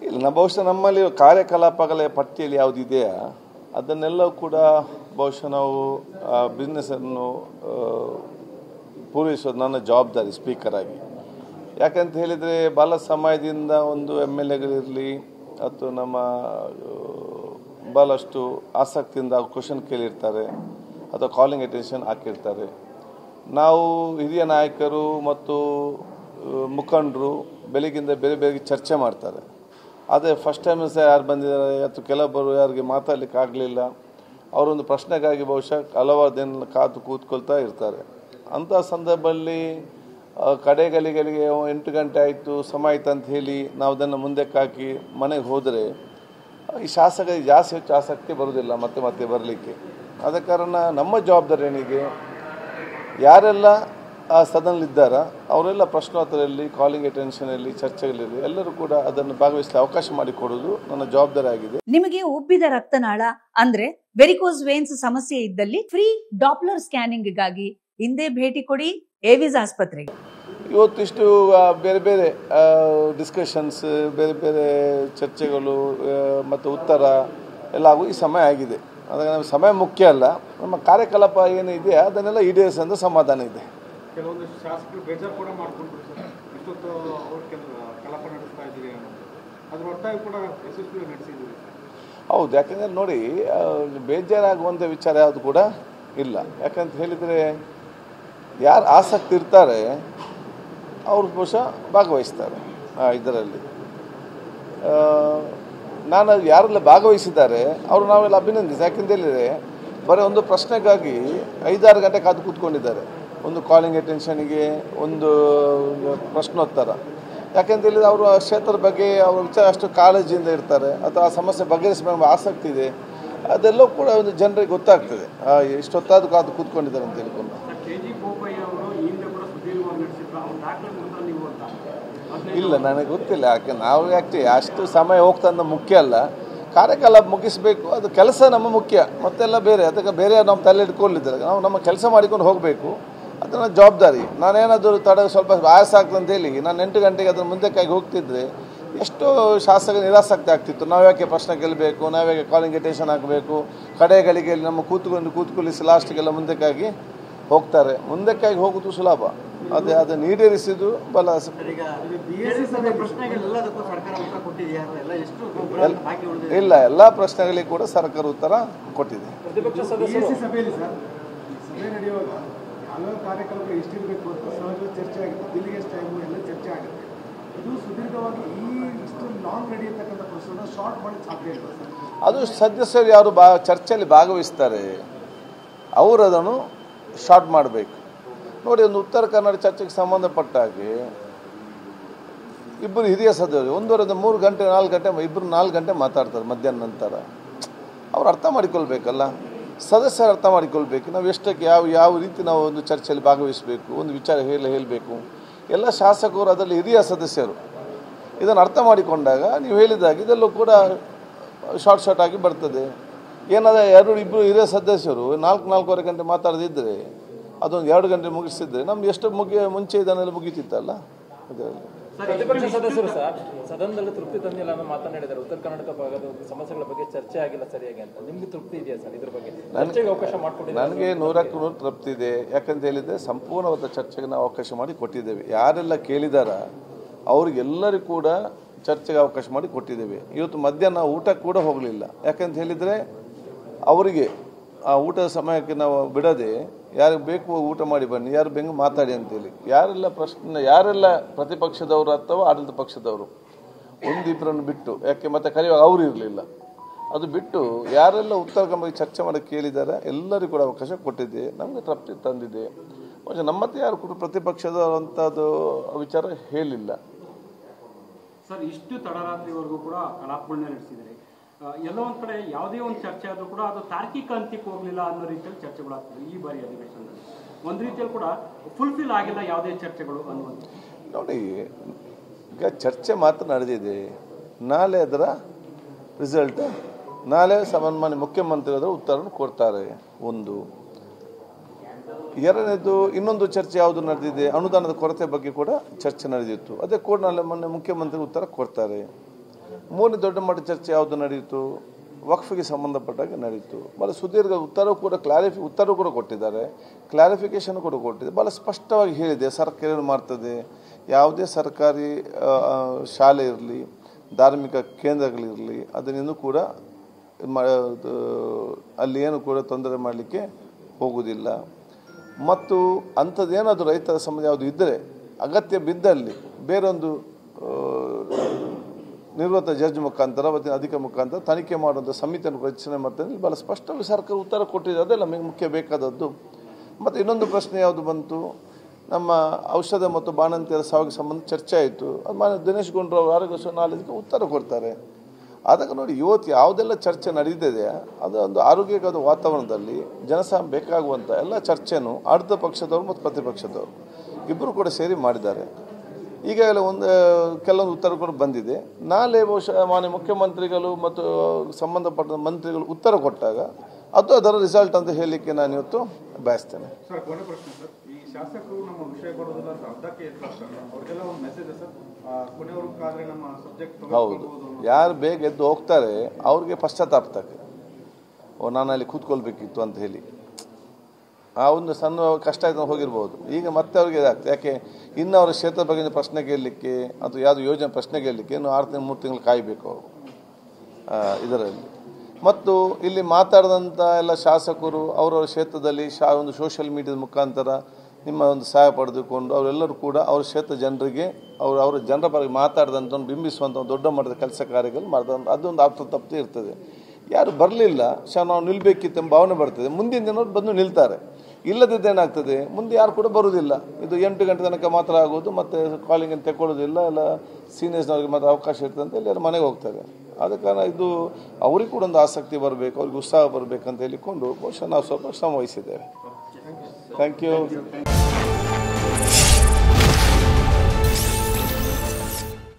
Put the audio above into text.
ಇಲ್ಲ, ಬಹುಶಃ ನಮ್ಮಲ್ಲಿ ಕಾರ್ಯಕಲಾಪಗಳ ಪಟ್ಟಿಯಲ್ಲಿ ಯಾವುದಿದೆಯಾ ಅದನ್ನೆಲ್ಲವೂ ಕೂಡ ಬಹುಶಃ ನಾವು ಬಿಸ್ನೆಸ್ಸನ್ನು ಪೂರೈಸೋದು ನನ್ನ ಜವಾಬ್ದಾರಿ ಸ್ಪೀಕರ್ ಆಗಿ. ಯಾಕಂತ ಹೇಳಿದರೆ ಭಾಳ ಸಮಯದಿಂದ ಒಂದು MLAಗಳಿರಲಿ ಅಥವಾ ನಮ್ಮ ಭಾಳಷ್ಟು ಆಸಕ್ತಿಯಿಂದ ಕ್ವಶನ್ ಕೇಳಿರ್ತಾರೆ ಅಥವಾ ಕಾಲಿಂಗ್ ಅಟೆನ್ಷನ್ ಹಾಕಿರ್ತಾರೆ. ನಾವು ಹಿರಿಯ ನಾಯಕರು ಮತ್ತು ಮುಖಂಡರು ಬೆಳಗಿಂದ ಬೇರೆ ಚರ್ಚೆ ಮಾಡ್ತಾರೆ. ಆದರೆ ಫಸ್ಟ್ ಟೈಮ್ ಸಹ ಯಾರು ಬಂದಿದ್ದಾರೆ ಅಥವಾ ಕೆಲವೊಬ್ಬರು ಯಾರಿಗೆ ಮಾತಾಡಲಿಕ್ಕೆ ಆಗಲಿಲ್ಲ, ಅವರೊಂದು ಪ್ರಶ್ನೆಗಾಗಿ ಬಹುಶಃ ಹಲವಾರು ದಿನ ಕಾದು ಕೂತ್ಕೊಳ್ತಾ ಇರ್ತಾರೆ. ಅಂಥ ಸಂದರ್ಭದಲ್ಲಿ ಕಡೆಗಳಿಗೆ 8 ಗಂಟೆ ಆಯಿತು ಸಮಯ ಆಯ್ತು ಅಂತ ಹೇಳಿ ನಾವು ಅದನ್ನು ಮುಂದಕ್ಕೆ ಹಾಕಿ ಮನೆಗೆ ಹೋದರೆ ಈ ಶಾಸಕರಿಗೆ ಜಾಸ್ತಿ ಹೆಚ್ಚು ಆಸಕ್ತಿ ಬರೋದಿಲ್ಲ ಮತ್ತೆ ಬರಲಿಕ್ಕೆ. ಆದ ಕಾರಣ ನಮ್ಮ ಜವಾಬ್ದಾರಿ ಏನಿಗೆ, ಯಾರೆಲ್ಲ ಆ ಸದನಲ್ಲಿದ್ದಾರ ಅವರೆಲ್ಲ ಪ್ರಶ್ನೋತ್ತರದಲ್ಲಿ, ಕಾಲಿಂಗ್ ಅಟೆನ್ಷನಲ್ಲಿ, ಚರ್ಚೆಗಳಲ್ಲಿ ಎಲ್ಲರೂ ಕೂಡ ಅದನ್ನು ಭಾಗವಹಿಸಲು ಅವಕಾಶ ಮಾಡಿಕೊಡೋದು ನನ್ನ ಜವಾಬ್ದಾರಿ ಆಗಿದೆ. ನಿಮಗೆ ಉಬ್ಬಿದ ರಕ್ತನಾಳ ಅಂದ್ರೆ ವೆರಿಕೋಸ್ ವೇನ್ಸ್ ಸಮಸ್ಯೆ ಇದ್ದಲ್ಲಿ ಫ್ರೀ ಡಾಪ್ಲರ್ ಸ್ಕ್ಯಾನಿಂಗ್ಗಾಗಿ ಹಿಂದೆ ಭೇಟಿ ಕೊಡಿ ಏವಿಸ್ ಆಸ್ಪತ್ರೆಗೆ. ಇವತ್ತಿಷ್ಟು ಬೇರೆ ಡಿಸ್ಕಷನ್ಸ್, ಬೇರೆ ಚರ್ಚೆಗಳು ಮತ್ತು ಉತ್ತರ ಎಲ್ಲ ಆಗು ಈ ಸಮಯ ಆಗಿದೆ. ಅದಕ್ಕೆ ನಮಗೆ ಸಮಯ ಮುಖ್ಯ ಅಲ್ಲ, ನಮ್ಮ ಕಾರ್ಯಕಲಾಪ ಏನಿದೆ ಅದನ್ನೆಲ್ಲ ಈಡೇರಿಸೋ ಸಮಾಧಾನ ಇದೆ. ಕೆಲವೊಂದು ಶಾಸಕರು ಬೇಜಾರು ಕೂಡ ಮಾಡಿಕೊಂಡ್ರು ಸರ್, ಇಷ್ಟೊತ್ತು ಅವ್ರ ಕಲಾಪ ನಡೆಸ್ತಾ ಇದ್ದೀರಿ ಅದ್ರ ಒಟ್ಟಾಗಿ ಕೂಡ ಯಶಸ್ವಿ ನಡೆಸಿದ್ದೀವಿ. ಹೌದು, ಯಾಕಂದರೆ ನೋಡಿ ಬೇಜಾರಾಗುವಂಥ ವಿಚಾರ ಯಾವುದು ಕೂಡ ಇಲ್ಲ. ಯಾಕಂತ ಹೇಳಿದರೆ ಯಾರು ಆಸಕ್ತಿ ಇರ್ತಾರೆ ಅವರು ಬಹುಶಃ ಭಾಗವಹಿಸ್ತಾರೆ ಇದರಲ್ಲಿ. ನಾನು ಯಾರೆಲ್ಲ ಭಾಗವಹಿಸಿದ್ದಾರೆ ಅವರು ನಾವೆಲ್ಲ ಅಭಿನಂದಿಸಿ. ಯಾಕೆಂತ ಹೇಳಿದರೆ ಬರೀ ಒಂದು ಪ್ರಶ್ನೆಗಾಗಿ 5-6 ಗಂಟೆ ಕಾದು ಕೂತ್ಕೊಂಡಿದ್ದಾರೆ, ಒಂದು ಕಾಲಿಂಗ್ ಅಟೆನ್ಷನ್ಗೆ, ಒಂದು ಪ್ರಶ್ನೋತ್ತರ. ಯಾಕೆಂತ ಹೇಳಿದರೆ ಅವರು ಕ್ಷೇತ್ರದ ಬಗ್ಗೆ ಅವ್ರ ವಿಚಾರ ಅಷ್ಟು ಕಾಳಜಿಯಿಂದ ಇರ್ತಾರೆ ಅಥವಾ ಆ ಸಮಸ್ಯೆ ಬಗೆಹರಿಸಬೇಕು ಆಸಕ್ತಿ ಇದೆ, ಅದೆಲ್ಲವೂ ಕೂಡ ಒಂದು ಜನರಿಗೆ ಗೊತ್ತಾಗ್ತದೆ ಇಷ್ಟೊತ್ತಾದ ಕಾದು ಕೂತ್ಕೊಂಡಿದ್ದಾರೆ ಅಂತ ಹೇಳ್ಕೊಂಡು. ಇಲ್ಲ, ನನಗೆ ಗೊತ್ತಿಲ್ಲ. ಯಾಕೆ ನಾವು ಅಷ್ಟು ಸಮಯ ಹೋಗ್ತಂದ ಮುಖ್ಯ ಅಲ್ಲ, ಕಾರ್ಯಕಲಾಪ ಮುಗಿಸಬೇಕು, ಅದು ಕೆಲಸ ನಮ್ಮ ಮುಖ್ಯ, ಮತ್ತೆಲ್ಲ ಬೇರೆ. ಅದಕ್ಕೆ ಬೇರೆ ನಮ್ಮ ತಲೆ ಇಟ್ಕೊಳ್ಳಿದ್ದಾರೆ. ನಾವು ನಮ್ಮ ಕೆಲಸ ಮಾಡಿಕೊಂಡು ಹೋಗಬೇಕು, ಅದು ನನ್ನ ಜವಾಬ್ದಾರಿ. ನಾನೇನಾದರೂ ಸ್ವಲ್ಪ ಆಯಾಸ ಆಗ್ತದೆ ಅಂತೇಳಿ ನಾನು 8 ಗಂಟೆಗೆ ಅದನ್ನು ಮುಂದಕ್ಕಾಗಿ ಹೋಗ್ತಿದ್ರೆ ಎಷ್ಟೋ ಶಾಸಕ ನಿರಾಸಕ್ತಿ ಆಗ್ತಿತ್ತು. ನಾವ್ಯಾಕೆ ಪ್ರಶ್ನೆ ಗೆಲ್ಲಬೇಕು, ನಾವ್ಯಾಕೆ ಕಾಲಿಂಗ್ ಅಟೆನ್ಷನ್ ಹಾಕಬೇಕು, ಕಡೆಗಳಿಗೆ ನಮ್ಮ ಕೂತ್ಕೊಳ್ಳಿಸಿ ಲಾಸ್ಟಿಗೆಲ್ಲ ಮುಂದಕ್ಕಾಗಿ ಹೋಗ್ತಾರೆ. ಮುಂದಕ್ಕಾಗಿ ಹೋಗೋದು ಸುಲಭ, ಅದನ್ನು ಈಡೇರಿಸಿದ್ದು ಬಲ. ಇಲ್ಲ, ಎಲ್ಲ ಪ್ರಶ್ನೆಗಳಿಗೆ ಕೂಡ ಸರ್ಕಾರ ಉತ್ತರ ಕೊಟ್ಟಿದೆ. ಹಲವು ಕಾರ್ಯಕ್ರಮಗಳು ಎಷ್ಟಿರಬೇಕು ಅಂತ ಸಹಜ ಚರ್ಚೆ ಆಗುತ್ತೆ, ದಿಲ್ಲಿಗೆ ಎಷ್ಟು ಟೈಮು ಎಲ್ಲ ಚರ್ಚೆ ಆಗುತ್ತೆ. ಇದು ಸುದೀರ್ಘವಾಗಿ ಇಷ್ಟು ಲಾಂಗ್ ನಡೆಯತಕ್ಕಂಥ ಪ್ರಶ್ನೆ ಶಾರ್ಟ್ ಮಾಡಿ ಸಾಧ್ಯ ಇಲ್ಲ ಸರ್. ಅದು ಸದಸ್ಯರು ಯಾರು ಚರ್ಚೆಯಲ್ಲಿ ಭಾಗವಹಿಸ್ತಾರೆ ಅವರು ಅದನ್ನು ಶಾರ್ಟ್ ಮಾಡಬೇಕು. ನೋಡಿ, ಒಂದು ಉತ್ತರ ಕನ್ನಡ ಚರ್ಚೆಗೆ ಸಂಬಂಧಪಟ್ಟ ಹಾಗೆ ಇಬ್ಬರು ಹಿರಿಯ ಸದಸ್ಯರು 1.5-3 ಗಂಟೆ 4 ಗಂಟೆ ಇಬ್ಬರು 4 ಗಂಟೆ ಮಾತಾಡ್ತಾರೆ ಮಧ್ಯಾಹ್ನ ನಂತರ. ಅವ್ರು ಅರ್ಥ ಮಾಡಿಕೊಳ್ಬೇಕಲ್ಲ, ಸದಸ್ಯರು ಅರ್ಥ ಮಾಡಿಕೊಳ್ಬೇಕು. ನಾವು ಎಷ್ಟಕ್ಕೆ ಯಾವ ರೀತಿ ನಾವು ಒಂದು ಚರ್ಚೆಯಲ್ಲಿ ಭಾಗವಹಿಸಬೇಕು, ಒಂದು ವಿಚಾರ ಹೇಳಬೇಕು. ಎಲ್ಲ ಶಾಸಕರು ಅದರಲ್ಲಿ ಹಿರಿಯ ಸದಸ್ಯರು ಇದನ್ನು ಅರ್ಥ ಮಾಡಿಕೊಂಡಾಗ ನೀವು ಹೇಳಿದಾಗ ಇದೆಲ್ಲೂ ಕೂಡ ಶಾರ್ಟ್ ಆಗಿ ಬರ್ತದೆ. ಏನಾದರೆ ಇಬ್ಬರು ಹಿರಿಯ ಸದಸ್ಯರು 4-4.25 ಗಂಟೆ ಮಾತಾಡದಿದ್ದರೆ ಅದೊಂದು 2 ಗಂಟೆ ಮುಗಿಸಿದ್ರೆ ನಮ್ಗೆ ಎಷ್ಟು ಮುಂಚೆ ಇದನ್ನೆಲ್ಲ ಮುಗಿತಿತ್ತಲ್ಲ. ಅದರಲ್ಲಿ ಪ್ರತಿಪಕ್ಷ ಸದಸ್ಯರು ಸರ್ ಸದನದಲ್ಲಿ ತೃಪ್ತಿ ತಂದಿಲ್ಲ ಅನ್ನೋ ಮಾತನಾಡಿದ್ದಾರೆ. ಉತ್ತರ ಕರ್ನಾಟಕ ಭಾಗದ ಸಮಸ್ಯೆಗಳ ಬಗ್ಗೆ ಚರ್ಚೆ ಆಗಿಲ್ಲ ಸರಿಯಾಗಿ ಅಂತ. ನಿಮ್ಗೆ ತೃಪ್ತಿ ಇದೆಯಾ ಸರ್ ಇದ್ರ ಬಗ್ಗೆ? ಚರ್ಚೆಗೆ ಅವಕಾಶ ಮಾಡಿಕೊಟ್ಟಿದ್ದೀವಿ. ನನಗೆ 100ಕ್ಕೆ 100 ತೃಪ್ತಿ ಇದೆ. ಯಾಕಂತ ಹೇಳಿದರೆ ಸಂಪೂರ್ಣವಾದ ಚರ್ಚೆಗೆ ನಾವು ಅವಕಾಶ ಮಾಡಿ ಕೊಟ್ಟಿದ್ದೇವೆ. ಯಾರೆಲ್ಲ ಕೇಳಿದಾರ ಅವ್ರಿಗೆಲ್ಲರಿಗೂ ಕೂಡ ಚರ್ಚೆಗೆ ಅವಕಾಶ ಮಾಡಿ ಕೊಟ್ಟಿದ್ದೇವೆ. ಇವತ್ತು ಮಧ್ಯಾಹ್ನ ಊಟಕ್ಕೆ ಕೂಡ ಹೋಗಲಿಲ್ಲ. ಯಾಕಂತ ಹೇಳಿದರೆ ಅವರಿಗೆ ಆ ಊಟದ ಸಮಯಕ್ಕೆ ನಾವು ಬಿಡದೆ ಯಾರಿಗೆ ಬೇಕು ಊಟ ಮಾಡಿ ಬನ್ನಿ, ಯಾರು ಬೆಂಗು ಮಾತಾಡಿ ಅಂತೇಳಿ ಯಾರೆಲ್ಲ ಪ್ರತಿಪಕ್ಷದವರು ಅಥವಾ ಆಡಳಿತ ಪಕ್ಷದವರು ಒಂದಿಬ್ಬರನ್ನು ಬಿಟ್ಟು, ಯಾಕೆ ಮತ್ತೆ ಕರೆಯುವಾಗ ಅವರು ಇರಲಿಲ್ಲ, ಅದು ಬಿಟ್ಟು ಯಾರೆಲ್ಲ ಉತ್ತರ ಕನ್ನಡ ಚರ್ಚೆ ಮಾಡೋಕ್ಕೆ ಕೇಳಿದ್ದಾರೆ ಎಲ್ಲರಿಗೂ ಕೂಡ ಅವಕಾಶ ಕೊಟ್ಟಿದೆ. ನಮಗೆ ತೃಪ್ತಿ ತಂದಿದೆ. ನಮ್ಮತ್ತೆ ಯಾರು ಕೂಡ ಪ್ರತಿಪಕ್ಷದವಂಥದ್ದು ವಿಚಾರ ಹೇಳಿಲ್ಲ ಸರ್. ಇಷ್ಟು ತಡರಾತ್ರಿವರೆಗೂ ಕೂಡ ಕಲಾಪಗಳನ್ನ ನಡೆಸಿದರೆ ಎಲ್ಲೋ ಒಂದು ಕಡೆ ಯಾವುದೇ ಒಂದು ಚರ್ಚೆ ಆದರೂ ಕೂಡ ಅದು ತಾರ್ಕಿಕ ಅಂತ್ಯಕ್ಕೆ ಹೋಗಲಿಲ್ಲ ಅನ್ನೋ ರೀತಿಯಲ್ಲಿ ಚರ್ಚೆಗಳಾಗ್ತದೆ. ಈ ಬಾರಿ ಅಧಿವೇಶನದಲ್ಲಿ ಒಂದು ರೀತಿಯಲ್ಲಿ ಕೂಡ ಫುಲ್ಫಿಲ್ ಆಗಿಲ್ಲ ಯಾವುದೇ ಚರ್ಚೆಗಳು ಅನ್ನುವಂಥ. ನೋಡಿ, ಈಗ ಚರ್ಚೆ ಮಾತ್ರ ನಡೆದಿದೆ. ನಾಳೆ ಅದರ ರಿಸಲ್ಟ್ ನಾಳೆ ಸನ್ಮಾನ್ಯ ಮುಖ್ಯಮಂತ್ರಿಗಳು ಉತ್ತರವನ್ನು ಕೊಡ್ತಾರೆ. ಒಂದು ಎರಡನೇದು ಇನ್ನೊಂದು ಚರ್ಚೆ ಯಾವುದು ನಡೆದಿದೆ, ಅನುದಾನದ ಕೊರತೆ ಬಗ್ಗೆ ಕೂಡ ಚರ್ಚೆ ನಡೆದಿತ್ತು. ಅದೇ ಕೋರ್ಟ್ನಲ್ಲಿ ಮೊನ್ನೆ ಮುಖ್ಯಮಂತ್ರಿ ಉತ್ತರ ಕೊಡ್ತಾರೆ. ಮೂರನೇ ದೊಡ್ಡ ಮಟ್ಟ ಚರ್ಚೆ ಯಾವುದು ನಡೆಯಿತು, ವಕ್ಫಿಗೆ ಸಂಬಂಧಪಟ್ಟಾಗ ನಡೆಯಿತು. ಭಾಳ ಸುದೀರ್ಘ ಉತ್ತರ ಕೂಡ ಕೊಟ್ಟಿದ್ದಾರೆ, ಕ್ಲಾರಿಫಿಕೇಶನ್ ಕೂಡ ಕೊಟ್ಟಿದೆ. ಭಾಳ ಸ್ಪಷ್ಟವಾಗಿ ಹೇಳಿದೆ ಸರ್ಕಾರ ಏನು ಮಾಡ್ತದೆ. ಯಾವುದೇ ಸರ್ಕಾರಿ ಶಾಲೆ ಇರಲಿ, ಧಾರ್ಮಿಕ ಕೇಂದ್ರಗಳಿರಲಿ, ಅದನ್ನಿನ್ನೂ ಕೂಡ ಅಲ್ಲಿ ಏನು ಕೂಡ ತೊಂದರೆ ಮಾಡಲಿಕ್ಕೆ ಹೋಗುವುದಿಲ್ಲ. ಮತ್ತು ಅಂಥದ್ದೇನಾದರೂ ರೈತರ ಸಮಸ್ಯೆ ಯಾವುದು ಇದ್ದರೆ ಅಗತ್ಯ ಬಿದ್ದಲ್ಲಿ ಬೇರೊಂದು ನಿವೃತ್ತ ಜಡ್ಜ್ ಮುಖಾಂತರ ಮತ್ತು ಅಧಿಕ ಮುಖಾಂತರ ತನಿಖೆ ಮಾಡುವಂಥ ಸಮಿತಿಯನ್ನು ರಚನೆ ಮಾಡ್ತಾರೆ. ಭಾಳ ಸ್ಪಷ್ಟವಾಗಿ ಸರ್ಕಾರ ಉತ್ತರ ಕೊಟ್ಟಿದೆ. ಅದೆಲ್ಲ ನಮಗೆ ಮುಖ್ಯ ಬೇಕಾದದ್ದು. ಮತ್ತು ಇನ್ನೊಂದು ಪ್ರಶ್ನೆ ಯಾವುದು ಬಂತು, ನಮ್ಮ ಔಷಧ ಮತ್ತು ಬಾಣಂತಿಯರ ಸಾವಿಗೆ ಸಂಬಂಧ ಚರ್ಚೆ ಆಯಿತು. ಅದು ಮಾನ್ಯ ದಿನೇಶ್ ಗುಂಡೂರಾವ್ ಆರೋಗ್ಯ ನಾಲೆಜ್ಗೆ ಉತ್ತರ ಕೊಡ್ತಾರೆ. ಅದಕ್ಕೆ ನೋಡಿ, ಇವತ್ತು ಯಾವುದೆಲ್ಲ ಚರ್ಚೆ ನಡೆದಿದೆ ಅದು ಒಂದು ಆರೋಗ್ಯಕರ ವಾತಾವರಣದಲ್ಲಿ ಜನಸಾಮಾನ್ಯ ಬೇಕಾಗುವಂಥ ಎಲ್ಲ ಚರ್ಚೆನೂ ಆಡಳಿತ ಪಕ್ಷದವರು ಮತ್ತು ಪ್ರತಿಪಕ್ಷದವರು ಇಬ್ಬರು ಕೂಡ ಸೇರಿ ಮಾಡಿದ್ದಾರೆ. ಈಗಾಗಲೇ ಕೆಲವೊಂದು ಉತ್ತರ ಕೂಡ ಬಂದಿದೆ. ನಾಳೆ ಬಹುಶಃ ಮಾನ್ಯ ಮುಖ್ಯಮಂತ್ರಿಗಳು ಮತ್ತು ಸಂಬಂಧಪಟ್ಟ ಮಂತ್ರಿಗಳು ಉತ್ತರ ಕೊಟ್ಟಾಗ ಅದು ಅದರ ರಿಸಲ್ಟ್ ಅಂತ ಹೇಳಲಿಕ್ಕೆ ನಾನು ಇವತ್ತು ಬಯಸ್ತೇನೆ. ಸರ್, ಕೊನೆ ಪ್ರಶ್ನೆ ಸರ್. ಈ ಶಾಸಕರು ನಮ್ಮ ವಿಷಯ ಬರೋದಿಲ್ಲ ಅಂತ ಅರ್ಧಕ್ಕೆ ಅವ್ರಿಗೆಲ್ಲ ಒಂದು ಮೆಸೇಜ್ ಸರ್, ಕೊನೆವರೆಗಾದ್ರೆ ನಮ್ಮ ಸಬ್ಜೆಕ್ಟ್. ಹೌದು, ಯಾರು ಬೇಗ ಎದ್ದು ಹೋಗ್ತಾರೆ ಅವ್ರಿಗೆ ಪಶ್ಚಾತ್ತಾಪ್ತಕ್ಕೆ ನಾನು ಅಲ್ಲಿ ಕೂತ್ಕೊಳ್ಬೇಕಿತ್ತು ಅಂತ ಹೇಳಿ ಆ ಒಂದು ಸಣ್ಣ ಕಷ್ಟ ಆಯ್ತು ಹೋಗಿರ್ಬೋದು. ಈಗ ಮತ್ತೆ ಅವ್ರಿಗೆ ಇದಾಗ್ತದೆ. ಯಾಕೆ ಇನ್ನು ಅವರ ಕ್ಷೇತ್ರ ಬಗ್ಗೆ ಪ್ರಶ್ನೆ ಕೇಳಲಿಕ್ಕೆ ಅಥವಾ ಯಾವುದೋ ಯೋಜನೆ ಪ್ರಶ್ನೆ ಕೇಳಲಿಕ್ಕೆ ಇನ್ನು 3 ತಿಂಗಳು ಕಾಯಬೇಕು ಅವರು ಇದರಲ್ಲಿ. ಮತ್ತು ಇಲ್ಲಿ ಮಾತಾಡಿದಂಥ ಎಲ್ಲ ಶಾಸಕರು ಅವರವರ ಕ್ಷೇತ್ರದಲ್ಲಿ ಒಂದು ಸೋಷಿಯಲ್ ಮೀಡಿಯಾದ ಮುಖಾಂತರ ನಿಮ್ಮ ಒಂದು ಸಹಾಯ ಪಡೆದುಕೊಂಡು ಅವರೆಲ್ಲರೂ ಕೂಡ ಅವ್ರ ಕ್ಷೇತ್ರ ಜನರಿಗೆ ಅವರ ಜನರ ಪರವಾಗಿ ಮಾತಾಡಿದಂಥ ಬಿಂಬಿಸುವಂಥ ದೊಡ್ಡ ಮಟ್ಟದ ಕೆಲಸ ಕಾರ್ಯಗಳು ಮಾಡಿದ ಅದೊಂದು ತಪ್ಪು ಇರ್ತದೆ. ಯಾರು ಬರಲಿಲ್ಲ ನಾವು ನಿಲ್ಲಬೇಕಿತ್ತು ಎಂಬ ಭಾವನೆ ಬರ್ತದೆ. ಮುಂದಿನ ದಿನವ್ರು ಬಂದು ನಿಲ್ತಾರೆ. ಇಲ್ಲದಿದ್ದೇನಾಗ್ತದೆ, ಮುಂದೆ ಯಾರು ಕೂಡ ಬರುವುದಿಲ್ಲ. ಇದು 8 ಗಂಟೆ ತನಕ ಮಾತ್ರ ಆಗೋದು, ಮತ್ತು ಕಾಲಿಂಗನ್ನು ತೆಕ್ಕೊಳ್ಳೋದಿಲ್ಲ, ಎಲ್ಲ ಸೀನಿಯರ್ಸ್ನವ್ರಿಗೆ ಮಾತ್ರ ಅವಕಾಶ ಇರ್ತದೆ ಅಂತ ಎಲ್ಲರೂ ಮನೆಗೆ ಹೋಗ್ತಾರೆ. ಆದ ಕಾರಣ ಇದು ಅವ್ರಿಗೆ ಕೂಡ ಒಂದು ಆಸಕ್ತಿ ಬರಬೇಕು, ಅವ್ರಿಗೆ ಉತ್ಸಾಹ ಬರಬೇಕಂತ ಹೇಳಿಕೊಂಡು ಬಹುಶಃ ನಾವು ಸ್ವಲ್ಪ ಶ್ರಮ ವಹಿಸಿದ್ದೇವೆ. Thank you.